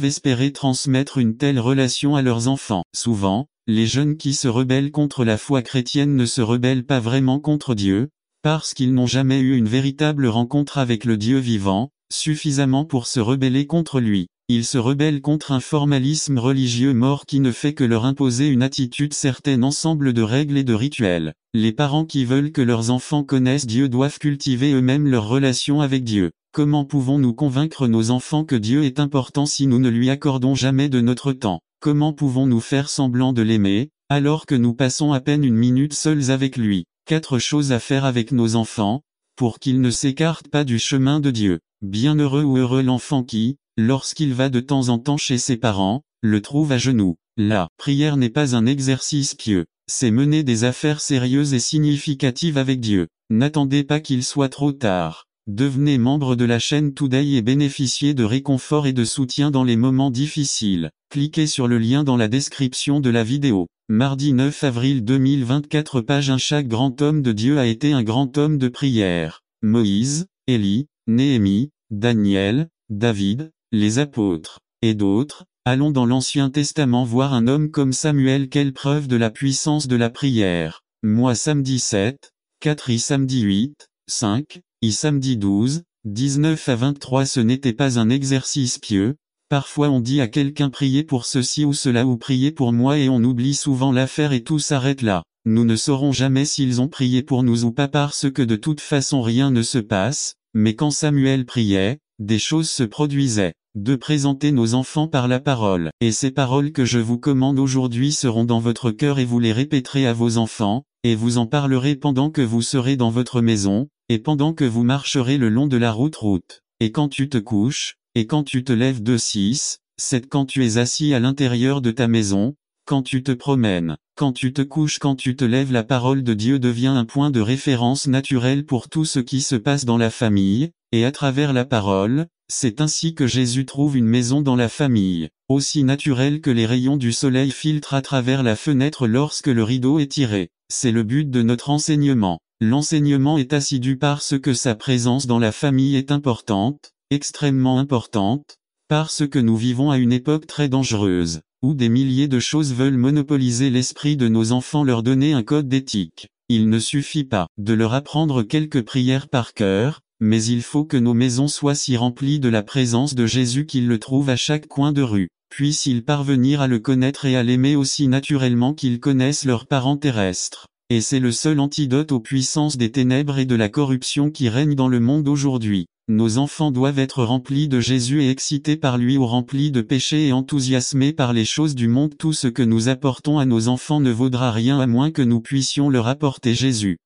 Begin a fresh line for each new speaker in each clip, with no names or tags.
espérer transmettre une telle relation à leurs enfants. Souvent, les jeunes qui se rebellent contre la foi chrétienne ne se rebellent pas vraiment contre Dieu, parce qu'ils n'ont jamais eu une véritable rencontre avec le Dieu vivant, suffisamment pour se rebeller contre lui. Ils se rebellent contre un formalisme religieux mort qui ne fait que leur imposer une attitude certaine, ensemble de règles et de rituels. Les parents qui veulent que leurs enfants connaissent Dieu doivent cultiver eux-mêmes leur relation avec Dieu. Comment pouvons-nous convaincre nos enfants que Dieu est important si nous ne lui accordons jamais de notre temps? Comment pouvons-nous faire semblant de l'aimer, alors que nous passons à peine une minute seuls avec lui? 4 choses à faire avec nos enfants, pour qu'ils ne s'écartent pas du chemin de Dieu. Bienheureux ou heureux l'enfant qui, lorsqu'il va de temps en temps chez ses parents, le trouve à genoux. La prière n'est pas un exercice pieux, c'est mener des affaires sérieuses et significatives avec Dieu. N'attendez pas qu'il soit trop tard. Devenez membre de la chaîne Today et bénéficiez de réconfort et de soutien dans les moments difficiles. Cliquez sur le lien dans la description de la vidéo. Mardi 9 avril 2024 page 1. Chaque grand homme de Dieu a été un grand homme de prière. Moïse, Élie, Néhémie, Daniel, David, les apôtres, et d'autres. Allons dans l'Ancien Testament voir un homme comme Samuel. Quelle preuve de la puissance de la prière. Moi samedi 7, 4 samedi 8, 5, samedi 12, 19 à 23. Ce n'était pas un exercice pieux. Parfois on dit à quelqu'un priez pour ceci ou cela ou priez pour moi et on oublie souvent l'affaire et tout s'arrête là. Nous ne saurons jamais s'ils ont prié pour nous ou pas parce que de toute façon rien ne se passe, mais quand Samuel priait, des choses se produisaient. De présenter nos enfants par la parole. Et ces paroles que je vous commande aujourd'hui seront dans votre cœur et vous les répéterez à vos enfants, et vous en parlerez pendant que vous serez dans votre maison, et pendant que vous marcherez le long de la route. Et quand tu te couches, et quand tu te lèves 2-6, 7 quand tu es assis à l'intérieur de ta maison, quand tu te promènes, quand tu te couches, quand tu te lèves. La parole de Dieu devient un point de référence naturel pour tout ce qui se passe dans la famille, et à travers la parole, c'est ainsi que Jésus trouve une maison dans la famille, aussi naturelle que les rayons du soleil filtrent à travers la fenêtre lorsque le rideau est tiré. C'est le but de notre enseignement. L'enseignement est assidu parce que sa présence dans la famille est importante, extrêmement importante, parce que nous vivons à une époque très dangereuse, où des milliers de choses veulent monopoliser l'esprit de nos enfants, leur donner un code d'éthique. Il ne suffit pas de leur apprendre quelques prières par cœur, mais il faut que nos maisons soient si remplies de la présence de Jésus qu'ils le trouvent à chaque coin de rue. Puissent-ils parvenir à le connaître et à l'aimer aussi naturellement qu'ils connaissent leurs parents terrestres. Et c'est le seul antidote aux puissances des ténèbres et de la corruption qui règnent dans le monde aujourd'hui. Nos enfants doivent être remplis de Jésus et excités par lui ou remplis de péché et enthousiasmés par les choses du monde. Tout ce que nous apportons à nos enfants ne vaudra rien à moins que nous puissions leur apporter Jésus.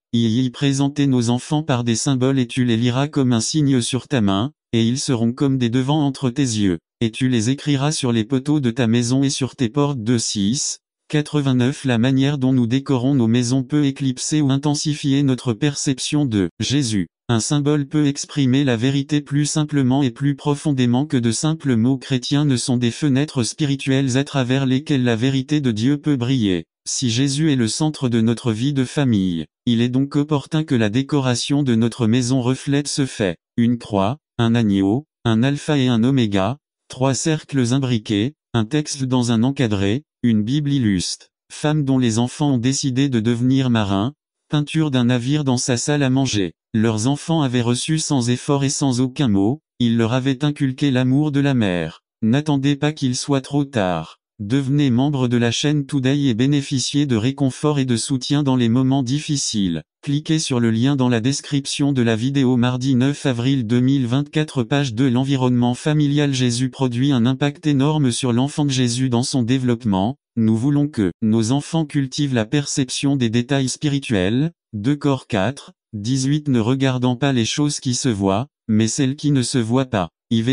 Présenter nos enfants par des symboles et tu les liras comme un signe sur ta main, et ils seront comme des devants entre tes yeux, et tu les écriras sur les poteaux de ta maison et sur tes portes. 2-6, 89. La manière dont nous décorons nos maisons peut éclipser ou intensifier notre perception de Jésus. Un symbole peut exprimer la vérité plus simplement et plus profondément que de simples mots chrétiens ne sont des fenêtres spirituelles à travers lesquelles la vérité de Dieu peut briller. Si Jésus est le centre de notre vie de famille, il est donc opportun que la décoration de notre maison reflète ce fait. Une croix, un agneau, un alpha et un oméga, 3 cercles imbriqués, un texte dans un encadré, une Bible illustre, femme dont les enfants ont décidé de devenir marins, peinture d'un navire dans sa salle à manger. Leurs enfants avaient reçu sans effort et sans aucun mot, ils leur avaient inculqué l'amour de la mer. N'attendez pas qu'il soit trop tard. Devenez membre de la chaîne Today et bénéficiez de réconfort et de soutien dans les moments difficiles. Cliquez sur le lien dans la description de la vidéo. Mardi 9 avril 2024 page 2. L'environnement familial. Jésus produit un impact énorme sur l'enfant de Jésus dans son développement. Nous voulons que nos enfants cultivent la perception des détails spirituels. 2 Cor 4, 18. Ne regardant pas les choses qui se voient, mais celles qui ne se voient pas.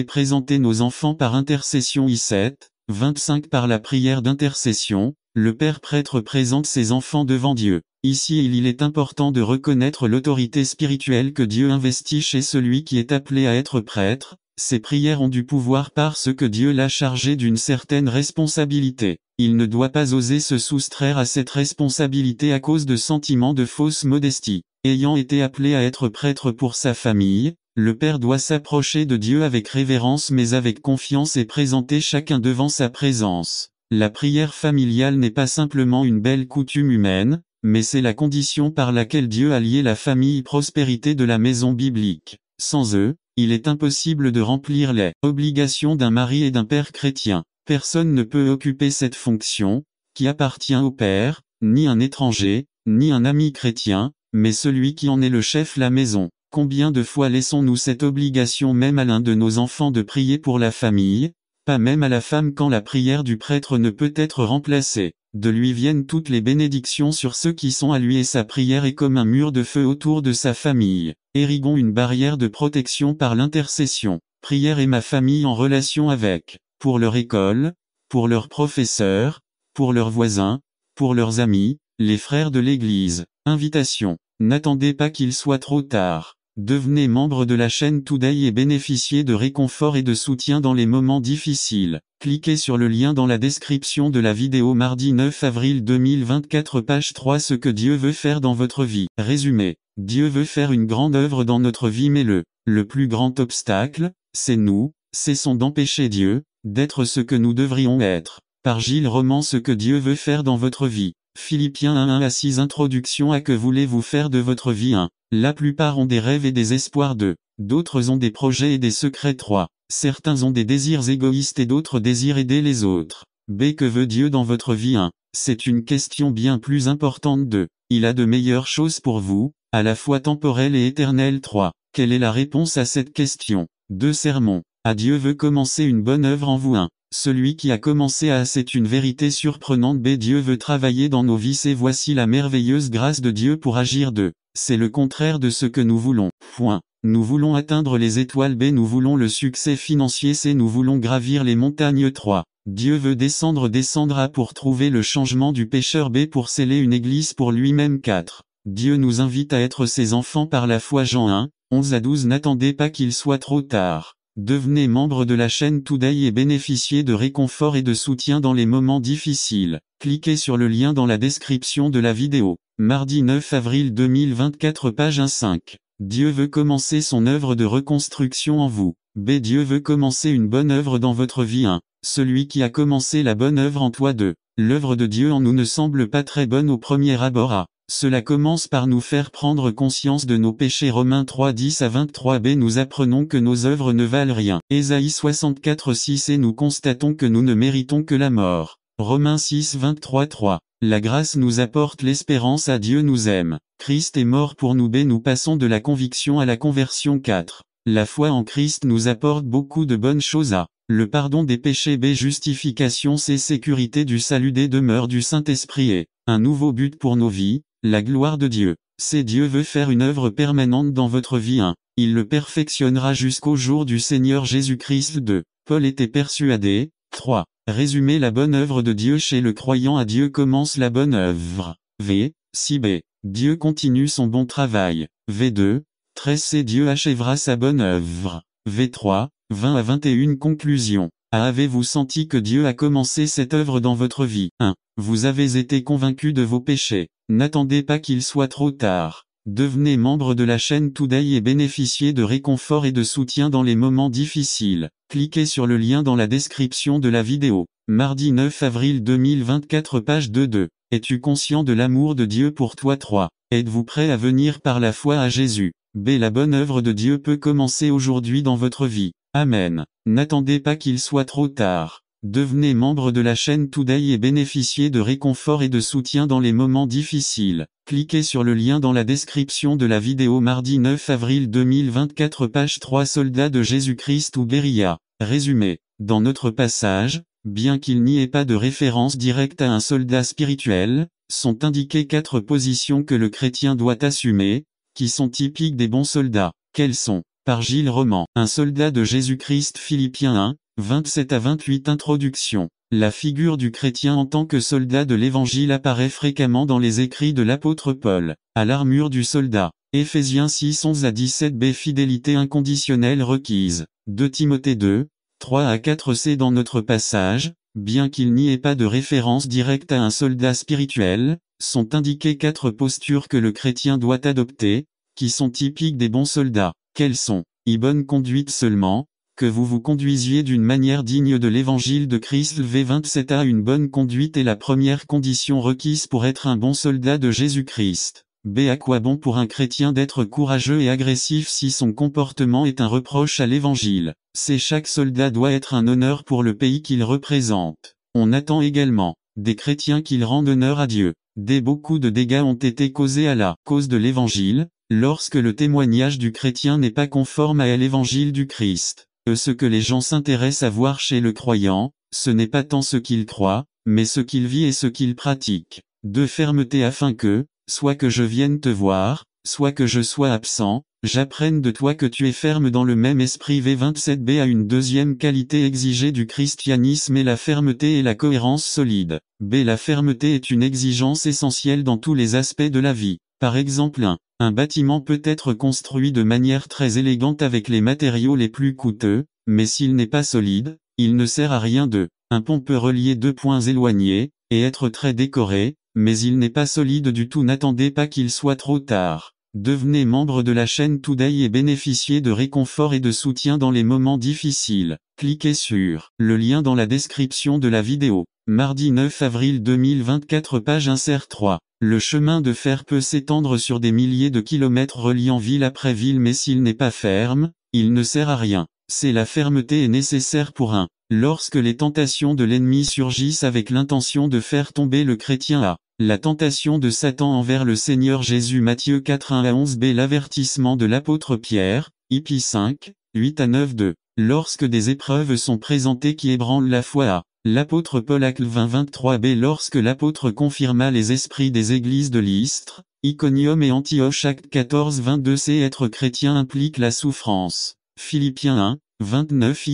Présenter nos enfants par intercession. 7, 25. Par la prière d'intercession, le Père prêtre présente ses enfants devant Dieu. Ici il est important de reconnaître l'autorité spirituelle que Dieu investit chez celui qui est appelé à être prêtre. Ces prières ont du pouvoir parce que Dieu l'a chargé d'une certaine responsabilité. Il ne doit pas oser se soustraire à cette responsabilité à cause de sentiments de fausse modestie. Ayant été appelé à être prêtre pour sa famille, Le père doit s'approcher de Dieu avec révérence mais avec confiance et présenter chacun devant sa présence. La prière familiale n'est pas simplement une belle coutume humaine, mais c'est la condition par laquelle Dieu a lié la famille prospérité de la maison biblique. Sans eux, il est impossible de remplir les obligations d'un mari et d'un père chrétien. Personne ne peut occuper cette fonction, qui appartient au père, ni un étranger, ni un ami chrétien, mais celui qui en est le chef la maison. Combien de fois laissons-nous cette obligation même à l'un de nos enfants de prier pour la famille, pas même à la femme quand la prière du prêtre ne peut être remplacée. De lui viennent toutes les bénédictions sur ceux qui sont à lui et sa prière est comme un mur de feu autour de sa famille. Érigons une barrière de protection par l'intercession. Prière et ma famille en relation avec, pour leur école, pour leurs professeurs, pour leurs voisins, pour leurs amis, les frères de l'Église. Invitation. N'attendez pas qu'il soit trop tard. Devenez membre de la chaîne Today et bénéficiez de réconfort et de soutien dans les moments difficiles. Cliquez sur le lien dans la description de la vidéo mardi 9 avril 2024 page 3 ce que Dieu veut faire dans votre vie. Résumé. Dieu veut faire une grande œuvre dans notre vie mais le plus grand obstacle, c'est nous. Cessons d'empêcher Dieu d'être ce que nous devrions être. Par Gilles Roman ce que Dieu veut faire dans votre vie. Philippiens 1 à 6 Introduction à que voulez-vous faire de votre vie 1. La plupart ont des rêves et des espoirs 2. D'autres ont des projets et des secrets 3. Certains ont des désirs égoïstes et d'autres désirent aider les autres. B. Que veut Dieu dans votre vie 1. C'est une question bien plus importante 2. Il a de meilleures choses pour vous, à la fois temporelles et éternelles 3. Quelle est la réponse à cette question? 2 sermons. À Dieu veut commencer une bonne œuvre en vous 1. Celui qui a commencé à c'est une vérité surprenante B. Dieu veut travailler dans nos vies et voici la merveilleuse grâce de Dieu pour agir 2. C'est le contraire de ce que nous voulons. Point. Nous voulons atteindre les étoiles B. Nous voulons le succès financier C. Nous voulons gravir les montagnes 3. Dieu veut descendre A pour trouver le changement du pécheur B pour sceller une église pour lui-même 4. Dieu nous invite à être ses enfants par la foi Jean 1, 11 à 12 N'attendez pas qu'il soit trop tard. Devenez membre de la chaîne Today et bénéficiez de réconfort et de soutien dans les moments difficiles. Cliquez sur le lien dans la description de la vidéo. Mardi 9 avril 2024 page 1-5. Dieu veut commencer son œuvre de reconstruction en vous. B. Dieu veut commencer une bonne œuvre dans votre vie 1. Celui qui a commencé la bonne œuvre en toi 2. L'œuvre de Dieu en nous ne semble pas très bonne au premier abord A. Cela commence par nous faire prendre conscience de nos péchés Romains 3 10 à 23 B. Nous apprenons que nos œuvres ne valent rien. Ésaïe 64 6 et nous constatons que nous ne méritons que la mort. Romains 6 23 3. La grâce nous apporte l'espérance à Dieu nous aime. Christ est mort pour nous B. Nous passons de la conviction à la conversion 4. La foi en Christ nous apporte beaucoup de bonnes choses A. Le pardon des péchés B. Justification C. Sécurité du salut D. Demeure du Saint-Esprit et un nouveau but pour nos vies. La gloire de Dieu. C'est Dieu veut faire une œuvre permanente dans votre vie 1. Il le perfectionnera jusqu'au jour du Seigneur Jésus-Christ 2. Paul était persuadé. 3. Résumer la bonne œuvre de Dieu chez le croyant à Dieu commence la bonne œuvre. V. 6b. Dieu continue son bon travail. V2. 13c. Dieu achèvera sa bonne œuvre. V3. 20 à 21 Conclusion. Avez-vous senti que Dieu a commencé cette œuvre dans votre vie 1. Vous avez été convaincu de vos péchés. N'attendez pas qu'il soit trop tard. Devenez membre de la chaîne Today et bénéficiez de réconfort et de soutien dans les moments difficiles. Cliquez sur le lien dans la description de la vidéo. Mardi 9 avril 2024 page 2. Es-tu conscient de l'amour de Dieu pour toi 3. Êtes-vous prêt à venir par la foi à Jésus? B. La bonne œuvre de Dieu peut commencer aujourd'hui dans votre vie. Amen. N'attendez pas qu'il soit trop tard. Devenez membre de la chaîne Today et bénéficiez de réconfort et de soutien dans les moments difficiles. Cliquez sur le lien dans la description de la vidéo mardi 9 avril 2024 page 3 Soldats de Jésus-Christ ou guérilla. Résumé. Dans notre passage, bien qu'il n'y ait pas de référence directe à un soldat spirituel, sont indiquées 4 positions que le chrétien doit assumer, qui sont typiques des bons soldats. Quelles sont? Par Gilles Roman. Un soldat de Jésus-Christ Philippiens 1. 27 à 28 Introduction. La figure du chrétien en tant que soldat de l'Évangile apparaît fréquemment dans les écrits de l'apôtre Paul. À l'armure du soldat. Éphésiens 6 11 à 17 B. Fidélité inconditionnelle requise. 2 Timothée 2, 3 à 4 C. Dans notre passage, bien qu'il n'y ait pas de référence directe à un soldat spirituel, sont indiquées 4 postures que le chrétien doit adopter, qui sont typiques des bons soldats. Quelles sont? bonne conduite seulement, que vous vous conduisiez d'une manière digne de l'évangile de Christ. V27a Une bonne conduite est la première condition requise pour être un bon soldat de Jésus-Christ. B. À quoi bon pour un chrétien d'être courageux et agressif si son comportement est un reproche à l'évangile? C. Chaque soldat doit être un honneur pour le pays qu'il représente. On attend également des chrétiens qu'ils rendent honneur à Dieu. D. Beaucoup de dégâts ont été causés à la cause de l'évangile, lorsque le témoignage du chrétien n'est pas conforme à l'évangile du Christ. Ce que les gens s'intéressent à voir chez le croyant, ce n'est pas tant ce qu'il croit, mais ce qu'il vit et ce qu'il pratique. De fermeté afin que, soit que je vienne te voir, soit que je sois absent, j'apprenne de toi que tu es ferme dans le même esprit. V27b A une deuxième qualité exigée du christianisme est la fermeté et la cohérence solide. B. La fermeté est une exigence essentielle dans tous les aspects de la vie. Par exemple, un bâtiment peut être construit de manière très élégante avec les matériaux les plus coûteux, mais s'il n'est pas solide, il ne sert à rien de. Un pont peut relier deux points éloignés, et être très décoré, mais il n'est pas solide du tout. N'attendez pas qu'il soit trop tard. Devenez membre de la chaîne Today et bénéficiez de réconfort et de soutien dans les moments difficiles. Cliquez sur le lien dans la description de la vidéo. Mardi 9 avril 2024 Page insert 3. Le chemin de fer peut s'étendre sur des milliers de kilomètres reliant ville après ville, mais s'il n'est pas ferme, il ne sert à rien. C'est la fermeté est nécessaire pour un. Lorsque les tentations de l'ennemi surgissent avec l'intention de faire tomber le chrétien à la tentation de Satan envers le Seigneur Jésus. Matthieu 4 1-11 B. L'avertissement de l'apôtre Pierre, Ip 5, 8-9-2. Lorsque des épreuves sont présentées qui ébranlent la foi à l'apôtre Paul Acte 20-23 B. Lorsque l'apôtre confirma les esprits des églises de Lystre, Iconium et Antioche Acte 14-22 C. Être chrétien implique la souffrance. Philippiens 1, 29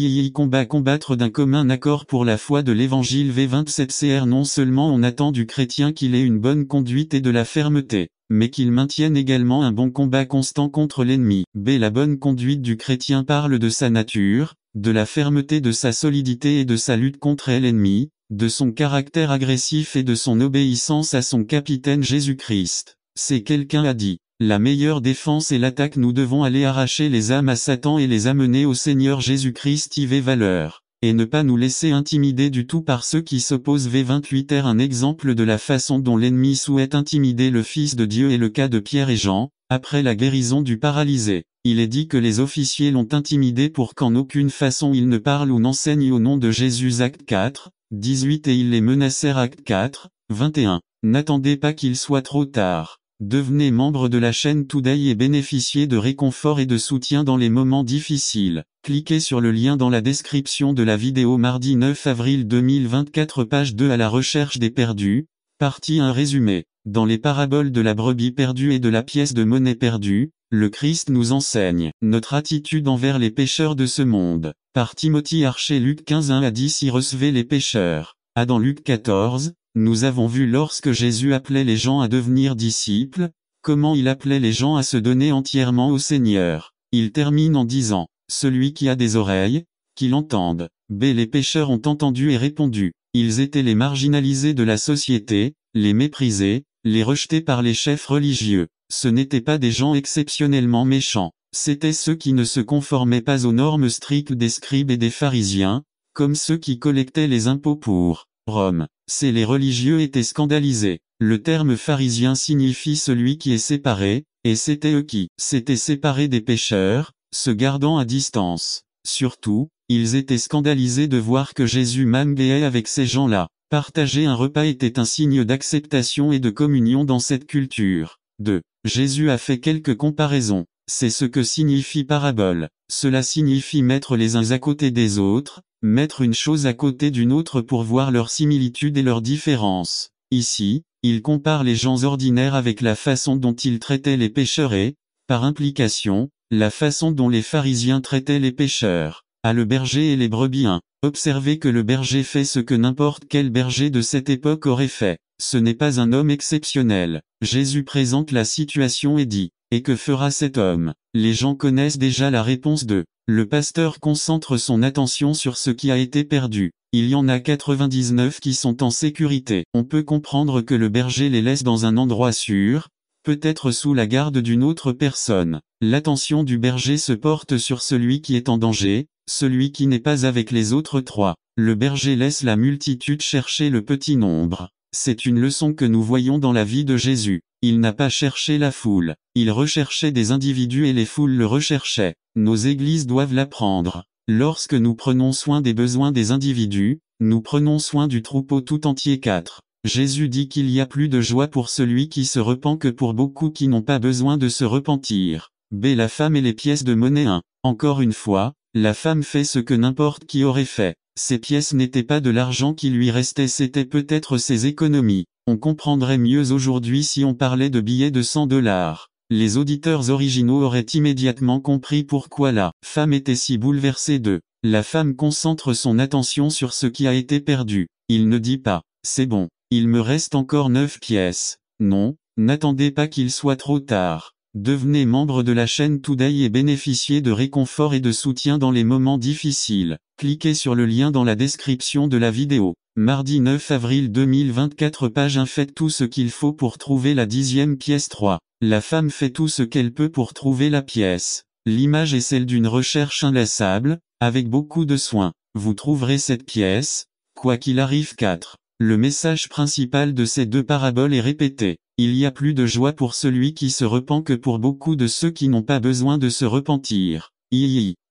combattre d'un commun accord pour la foi de l'évangile. V27 Cr. Non seulement on attend du chrétien qu'il ait une bonne conduite et de la fermeté, mais qu'il maintienne également un bon combat constant contre l'ennemi. B. La bonne conduite du chrétien parle de sa nature, de la fermeté de sa solidité et de sa lutte contre l'ennemi, de son caractère agressif et de son obéissance à son capitaine Jésus-Christ. C'est quelqu'un a dit. La meilleure défense est l'attaque. Nous devons aller arracher les âmes à Satan et les amener au Seigneur Jésus-Christ. IV valeur. Et ne pas nous laisser intimider du tout par ceux qui s'opposent. V28 R. Un exemple de la façon dont l'ennemi souhaite intimider le Fils de Dieu est le cas de Pierre et Jean, après la guérison du paralysé. Il est dit que les officiers l'ont intimidé pour qu'en aucune façon il ne parle ou n'enseigne au nom de Jésus. Acte 4, 18 Et ils les menacèrent. Acte 4, 21. N'attendez pas qu'il soit trop tard. Devenez membre de la chaîne Today et bénéficiez de réconfort et de soutien dans les moments difficiles. Cliquez sur le lien dans la description de la vidéo. Mardi 9 avril 2024 Page 2 À la recherche des perdus. Partie 1 Résumé. Dans les paraboles de la brebis perdue et de la pièce de monnaie perdue, le Christ nous enseigne notre attitude envers les pécheurs de ce monde. Par Timothy Archer Luc 15 1-10 Y recevez les pécheurs. Dans Luc 14, nous avons vu lorsque Jésus appelait les gens à devenir disciples, comment il appelait les gens à se donner entièrement au Seigneur. Il termine en disant, celui qui a des oreilles, qu'il entende. B. Les pécheurs ont entendu et répondu. Ils étaient les marginalisés de la société, les méprisés, les rejetés par les chefs religieux. Ce n'étaient pas des gens exceptionnellement méchants. C'étaient ceux qui ne se conformaient pas aux normes strictes des scribes et des pharisiens, comme ceux qui collectaient les impôts pour Rome. Les religieux étaient scandalisés. Le terme pharisien signifie celui qui est séparé, et c'étaient eux qui s'étaient séparés des pécheurs, se gardant à distance. Surtout, ils étaient scandalisés de voir que Jésus mangeait avec ces gens-là. Partager un repas était un signe d'acceptation et de communion dans cette culture. 2. Jésus a fait quelques comparaisons. C'est ce que signifie parabole. Cela signifie mettre les uns à côté des autres, mettre une chose à côté d'une autre pour voir leurs similitudes et leurs différences. Ici, il compare les gens ordinaires avec la façon dont ils traitaient les pécheurs et, par implication, la façon dont les pharisiens traitaient les pécheurs. Le berger et les brebis 1. Observez que le berger fait ce que n'importe quel berger de cette époque aurait fait. Ce n'est pas un homme exceptionnel. Jésus présente la situation et dit, et que fera cet homme? Les gens connaissent déjà la réponse de. Le pasteur concentre son attention sur ce qui a été perdu. Il y en a 99 qui sont en sécurité. On peut comprendre que le berger les laisse dans un endroit sûr, peut-être sous la garde d'une autre personne. L'attention du berger se porte sur celui qui est en danger, celui qui n'est pas avec les autres trois. Le berger laisse la multitude chercher le petit nombre. C'est une leçon que nous voyons dans la vie de Jésus. Il n'a pas cherché la foule. Il recherchait des individus et les foules le recherchaient. Nos églises doivent l'apprendre. Lorsque nous prenons soin des besoins des individus, nous prenons soin du troupeau tout entier. 4. Jésus dit qu'il y a plus de joie pour celui qui se repent que pour beaucoup qui n'ont pas besoin de se repentir. B. La femme et les pièces de monnaie. 1. Encore une fois, la femme fait ce que n'importe qui aurait fait. Ces pièces n'étaient pas de l'argent qui lui restait, c'était peut-être ses économies. On comprendrait mieux aujourd'hui si on parlait de billets de $100. Les auditeurs originaux auraient immédiatement compris pourquoi la femme était si bouleversée. 2. La femme concentre son attention sur ce qui a été perdu. Il ne dit pas, c'est bon, il me reste encore 9 pièces. Non, n'attendez pas qu'il soit trop tard. Devenez membre de la chaîne Today et bénéficiez de réconfort et de soutien dans les moments difficiles. Cliquez sur le lien dans la description de la vidéo. Mardi 9 avril 2024 page 1. Faites tout ce qu'il faut pour trouver la 10e pièce. 3. La femme fait tout ce qu'elle peut pour trouver la pièce. L'image est celle d'une recherche inlassable, avec beaucoup de soin. Vous trouverez cette pièce, quoi qu'il arrive. 4. Le message principal de ces deux paraboles est répété. Il y a plus de joie pour celui qui se repent que pour beaucoup de ceux qui n'ont pas besoin de se repentir.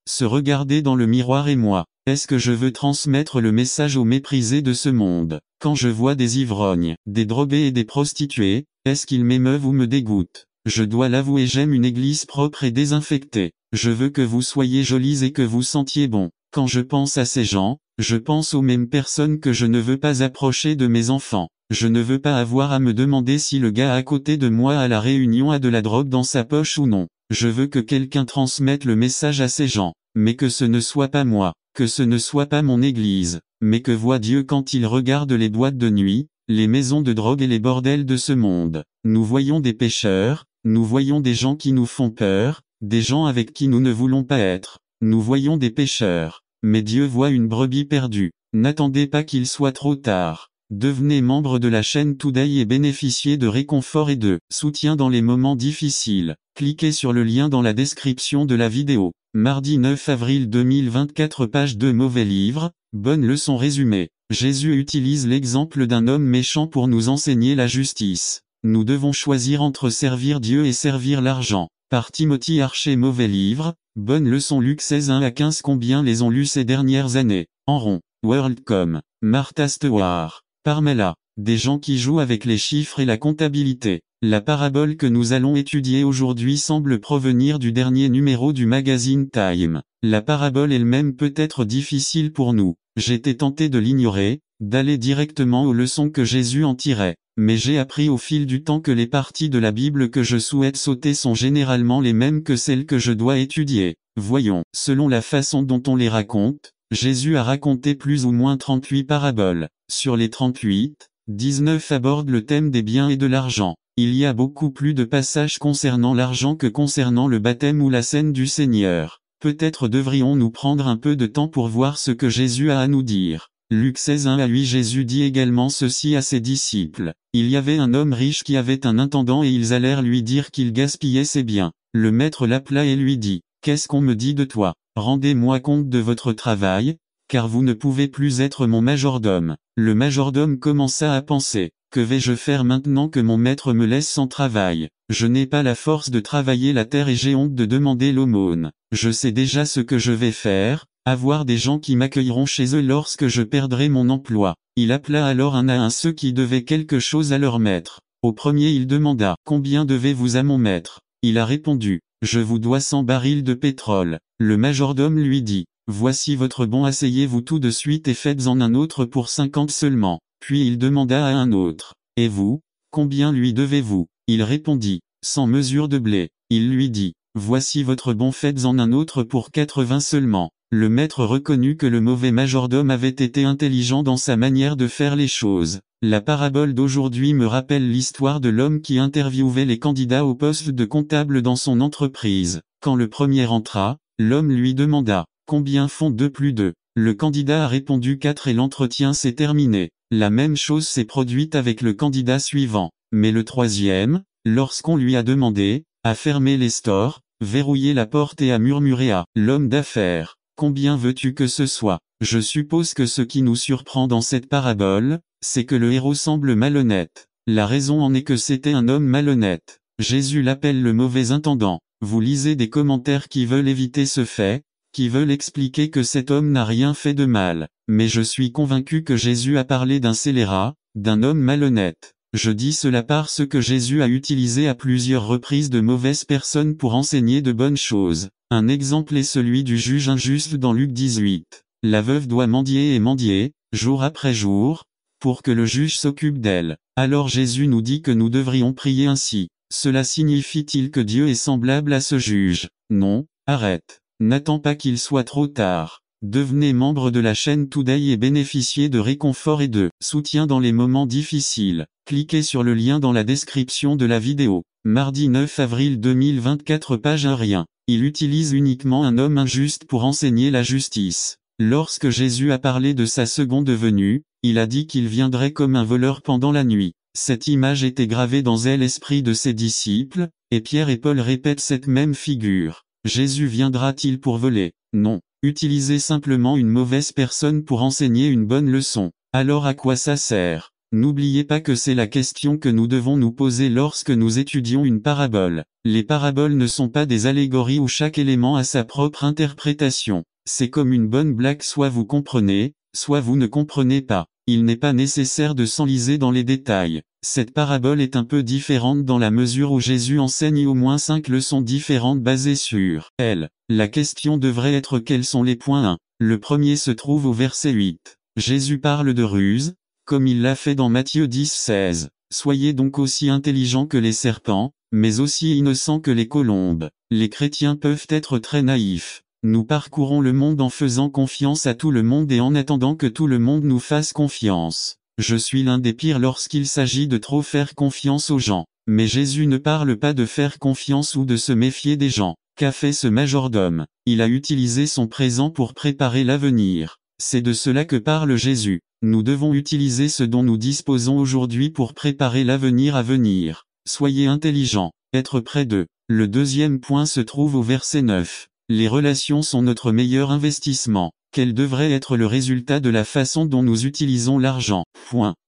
Se regarder dans le miroir et moi. Est-ce que je veux transmettre le message aux méprisés de ce monde? Quand je vois des ivrognes, des drogués et des prostituées, est-ce qu'ils m'émeuvent ou me dégoûtent? Je dois l'avouer, j'aime une église propre et désinfectée. Je veux que vous soyez jolis et que vous sentiez bon. Quand je pense à ces gens, je pense aux mêmes personnes que je ne veux pas approcher de mes enfants. Je ne veux pas avoir à me demander si le gars à côté de moi à la réunion a de la drogue dans sa poche ou non. Je veux que quelqu'un transmette le message à ces gens, mais que ce ne soit pas moi, que ce ne soit pas mon église, mais que voit Dieu quand il regarde les boîtes de nuit, les maisons de drogue et les bordels de ce monde. Nous voyons des pécheurs, nous voyons des gens qui nous font peur, des gens avec qui nous ne voulons pas être. Nous voyons des pécheurs, mais Dieu voit une brebis perdue. N'attendez pas qu'il soit trop tard. Devenez membre de la chaîne Today et bénéficiez de réconfort et de soutien dans les moments difficiles. Cliquez sur le lien dans la description de la vidéo. Mardi 9 avril 2024 page 2. Mauvais livre, bonne leçon résumée. Jésus utilise l'exemple d'un homme méchant pour nous enseigner la justice. Nous devons choisir entre servir Dieu et servir l'argent. Par Timothy Archer. Mauvais livre, bonne leçon. Luc 16 1-15. Combien les ont lus ces dernières années? En rond. WorldCom. Martha Stewart. Parmela. Des gens qui jouent avec les chiffres et la comptabilité. La parabole que nous allons étudier aujourd'hui semble provenir du dernier numéro du magazine Time. La parabole elle-même peut être difficile pour nous. J'étais tenté de l'ignorer, d'aller directement aux leçons que Jésus en tirait. Mais j'ai appris au fil du temps que les parties de la Bible que je souhaite sauter sont généralement les mêmes que celles que je dois étudier. Voyons, selon la façon dont on les raconte, Jésus a raconté plus ou moins 38 paraboles. Sur les 38, 19 abordent le thème des biens et de l'argent. Il y a beaucoup plus de passages concernant l'argent que concernant le baptême ou la scène du Seigneur. Peut-être devrions-nous prendre un peu de temps pour voir ce que Jésus a à nous dire. Luc 16 1-8. Jésus dit également ceci à ses disciples. Il y avait un homme riche qui avait un intendant et ils allèrent lui dire qu'il gaspillait ses biens. Le maître l'appela et lui dit, « Qu'est-ce qu'on me dit de toi? Rendez-moi compte de votre travail, car vous ne pouvez plus être mon majordome. » Le majordome commença à penser, « Que vais-je faire maintenant que mon maître me laisse sans travail? Je n'ai pas la force de travailler la terre et j'ai honte de demander l'aumône. Je sais déjà ce que je vais faire, avoir des gens qui m'accueilleront chez eux lorsque je perdrai mon emploi. » Il appela alors un à un ceux qui devaient quelque chose à leur maître. Au premier il demanda, « Combien devez-vous à mon maître? » Il a répondu, « Je vous dois 100 barils de pétrole. » Le majordome lui dit, « Voici votre bon, asseyez-vous tout de suite et faites-en un autre pour 50 seulement. » Puis il demanda à un autre, « Et vous, combien lui devez-vous? » Il répondit, « 100 mesures de blé. » Il lui dit, « Voici votre bon, faites-en un autre pour 80 seulement. » Le maître reconnut que le mauvais majordome avait été intelligent dans sa manière de faire les choses. La parabole d'aujourd'hui me rappelle l'histoire de l'homme qui interviewait les candidats au poste de comptable dans son entreprise. Quand le premier entra, l'homme lui demanda, « Combien font 2 plus 2 ?» Le candidat a répondu 4 et l'entretien s'est terminé. La même chose s'est produite avec le candidat suivant. Mais le troisième, lorsqu'on lui a demandé, a fermé les stores, verrouillé la porte et a murmuré à l'homme d'affaires, combien veux-tu que ce soit? Je suppose que ce qui nous surprend dans cette parabole, c'est que le héros semble malhonnête. La raison en est que c'était un homme malhonnête. Jésus l'appelle le mauvais intendant. Vous lisez des commentaires qui veulent éviter ce fait, qui veulent expliquer que cet homme n'a rien fait de mal. Mais je suis convaincu que Jésus a parlé d'un scélérat, d'un homme malhonnête. Je dis cela parce que Jésus a utilisé à plusieurs reprises de mauvaises personnes pour enseigner de bonnes choses. Un exemple est celui du juge injuste dans Luc 18. La veuve doit mendier et mendier, jour après jour, pour que le juge s'occupe d'elle. Alors Jésus nous dit que nous devrions prier ainsi. Cela signifie-t-il que Dieu est semblable à ce juge? Non, arrête. N'attends pas qu'il soit trop tard. Devenez membre de la chaîne Today et bénéficiez de réconfort et de soutien dans les moments difficiles. Cliquez sur le lien dans la description de la vidéo. Mardi 9 avril 2024 page 1 rien. Il utilise uniquement un homme injuste pour enseigner la justice. Lorsque Jésus a parlé de sa seconde venue, il a dit qu'il viendrait comme un voleur pendant la nuit. Cette image était gravée dans l'esprit de ses disciples, et Pierre et Paul répètent cette même figure. Jésus viendra-t-il pour voler? Non. Utilisez simplement une mauvaise personne pour enseigner une bonne leçon. Alors à quoi ça sert? N'oubliez pas que c'est la question que nous devons nous poser lorsque nous étudions une parabole. Les paraboles ne sont pas des allégories où chaque élément a sa propre interprétation. C'est comme une bonne blague, soit vous comprenez, soit vous ne comprenez pas. Il n'est pas nécessaire de s'enliser dans les détails. Cette parabole est un peu différente dans la mesure où Jésus enseigne au moins 5 leçons différentes basées sur elle. La question devrait être quels sont les points 1. Le premier se trouve au verset 8. Jésus parle de ruse, comme il l'a fait dans Matthieu 10:16. Soyez donc aussi intelligents que les serpents, mais aussi innocents que les colombes. Les chrétiens peuvent être très naïfs. Nous parcourons le monde en faisant confiance à tout le monde et en attendant que tout le monde nous fasse confiance. Je suis l'un des pires lorsqu'il s'agit de trop faire confiance aux gens. Mais Jésus ne parle pas de faire confiance ou de se méfier des gens. Qu'a fait ce majordome? Il a utilisé son présent pour préparer l'avenir. C'est de cela que parle Jésus. Nous devons utiliser ce dont nous disposons aujourd'hui pour préparer l'avenir à venir. Soyez intelligents, être près d'eux. Le deuxième point se trouve au verset 9. Les relations sont notre meilleur investissement. Quel devrait être le résultat de la façon dont nous utilisons l'argent?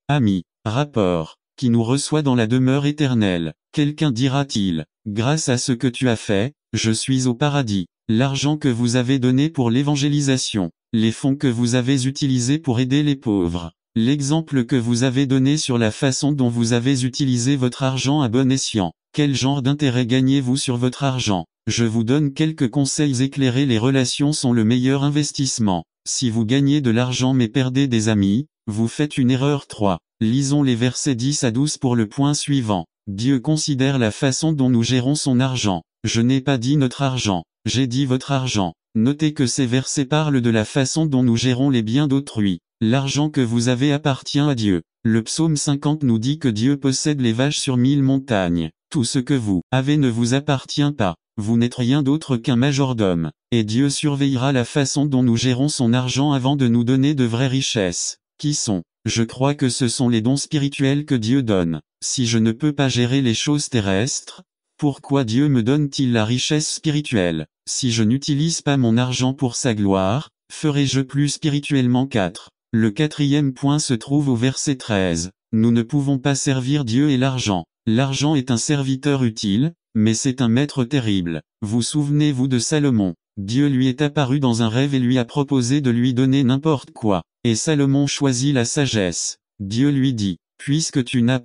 Ami, rapport, qui nous reçoit dans la demeure éternelle. Quelqu'un dira-t-il, grâce à ce que tu as fait, je suis au paradis. L'argent que vous avez donné pour l'évangélisation, les fonds que vous avez utilisés pour aider les pauvres, l'exemple que vous avez donné sur la façon dont vous avez utilisé votre argent à bon escient. Quel genre d'intérêt gagnez-vous sur votre argent? Je vous donne quelques conseils éclairés. Les relations sont le meilleur investissement. Si vous gagnez de l'argent mais perdez des amis, vous faites une erreur. 3. Lisons les versets 10 à 12 pour le point suivant. Dieu considère la façon dont nous gérons son argent. Je n'ai pas dit notre argent, j'ai dit votre argent. Notez que ces versets parlent de la façon dont nous gérons les biens d'autrui. L'argent que vous avez appartient à Dieu. Le psaume 50 nous dit que Dieu possède les vaches sur 1000 montagnes. Tout ce que vous avez ne vous appartient pas. Vous n'êtes rien d'autre qu'un majordome. Et Dieu surveillera la façon dont nous gérons son argent avant de nous donner de vraies richesses. Qui sont? Je crois que ce sont les dons spirituels que Dieu donne. Si je ne peux pas gérer les choses terrestres, pourquoi Dieu me donne-t-il la richesse spirituelle? Si je n'utilise pas mon argent pour sa gloire, ferai-je plus spirituellement? 4. Le quatrième point se trouve au verset 13. Nous ne pouvons pas servir Dieu et l'argent. L'argent est un serviteur utile, mais c'est un maître terrible. Vous souvenez-vous de Salomon? Dieu lui est apparu dans un rêve et lui a proposé de lui donner n'importe quoi. Et Salomon choisit la sagesse. Dieu lui dit, puisque tu n'as